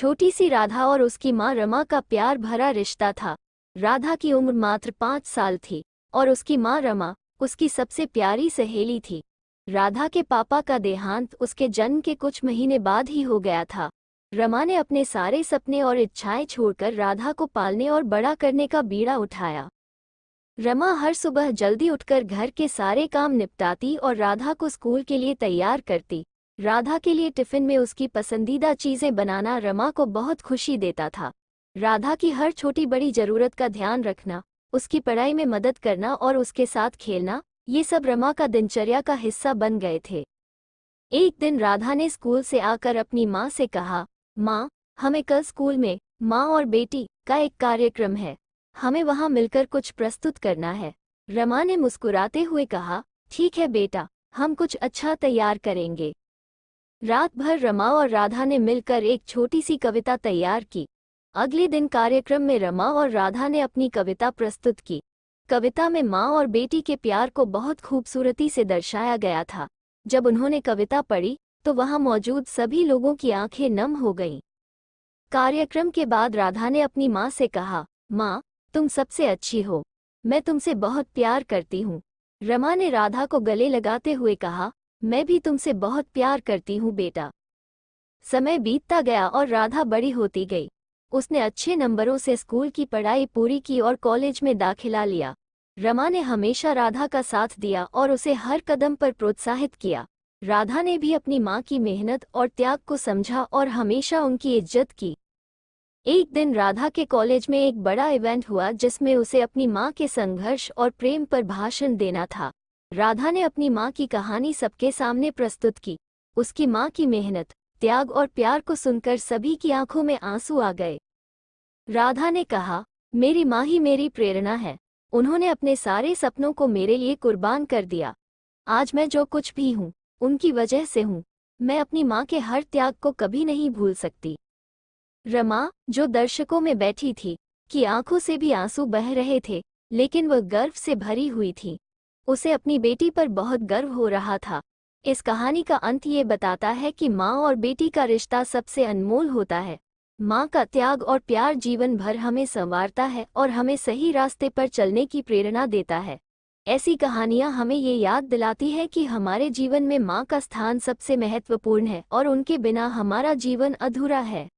छोटी सी राधा और उसकी माँ रमा का प्यार भरा रिश्ता था। राधा की उम्र मात्र 5 साल थी और उसकी माँ रमा उसकी सबसे प्यारी सहेली थी। राधा के पापा का देहांत उसके जन्म के कुछ महीने बाद ही हो गया था। रमा ने अपने सारे सपने और इच्छाएं छोड़कर राधा को पालने और बड़ा करने का बीड़ा उठाया। रमा हर सुबह जल्दी उठकर घर के सारे काम निपटाती और राधा को स्कूल के लिए तैयार करती। राधा के लिए टिफिन में उसकी पसंदीदा चीजें बनाना रमा को बहुत खुशी देता था। राधा की हर छोटी बड़ी जरूरत का ध्यान रखना, उसकी पढ़ाई में मदद करना और उसके साथ खेलना, ये सब रमा का दिनचर्या का हिस्सा बन गए थे। एक दिन राधा ने स्कूल से आकर अपनी माँ से कहा, माँ, हमें कल स्कूल में माँ और बेटी का एक कार्यक्रम है, हमें वहाँ मिलकर कुछ प्रस्तुत करना है। रमा ने मुस्कुराते हुए कहा, ठीक है बेटा, हम कुछ अच्छा तैयार करेंगे। रात भर रमा और राधा ने मिलकर एक छोटी सी कविता तैयार की। अगले दिन कार्यक्रम में रमा और राधा ने अपनी कविता प्रस्तुत की। कविता में माँ और बेटी के प्यार को बहुत खूबसूरती से दर्शाया गया था। जब उन्होंने कविता पढ़ी तो वहां मौजूद सभी लोगों की आंखें नम हो गईं। कार्यक्रम के बाद राधा ने अपनी माँ से कहा, माँ, तुम सबसे अच्छी हो, मैं तुमसे बहुत प्यार करती हूँ। रमा ने राधा को गले लगाते हुए कहा, मैं भी तुमसे बहुत प्यार करती हूँ बेटा। समय बीतता गया और राधा बड़ी होती गई। उसने अच्छे नंबरों से स्कूल की पढ़ाई पूरी की और कॉलेज में दाखिला लिया। रमा ने हमेशा राधा का साथ दिया और उसे हर कदम पर प्रोत्साहित किया। राधा ने भी अपनी माँ की मेहनत और त्याग को समझा और हमेशा उनकी इज्जत की। एक दिन राधा के कॉलेज में एक बड़ा इवेंट हुआ जिसमें उसे अपनी माँ के संघर्ष और प्रेम पर भाषण देना था। राधा ने अपनी माँ की कहानी सबके सामने प्रस्तुत की। उसकी माँ की मेहनत, त्याग और प्यार को सुनकर सभी की आंखों में आंसू आ गए। राधा ने कहा, मेरी माँ ही मेरी प्रेरणा है, उन्होंने अपने सारे सपनों को मेरे लिए कुर्बान कर दिया। आज मैं जो कुछ भी हूँ, उनकी वजह से हूँ। मैं अपनी माँ के हर त्याग को कभी नहीं भूल सकती। रमा, जो दर्शकों में बैठी थी, की आंखों से भी आंसू बह रहे थे, लेकिन वह गर्व से भरी हुई थी। उसे अपनी बेटी पर बहुत गर्व हो रहा था। इस कहानी का अंत ये बताता है कि माँ और बेटी का रिश्ता सबसे अनमोल होता है। माँ का त्याग और प्यार जीवन भर हमें संवारता है और हमें सही रास्ते पर चलने की प्रेरणा देता है। ऐसी कहानियाँ हमें ये याद दिलाती है कि हमारे जीवन में माँ का स्थान सबसे महत्वपूर्ण है और उनके बिना हमारा जीवन अधूरा है।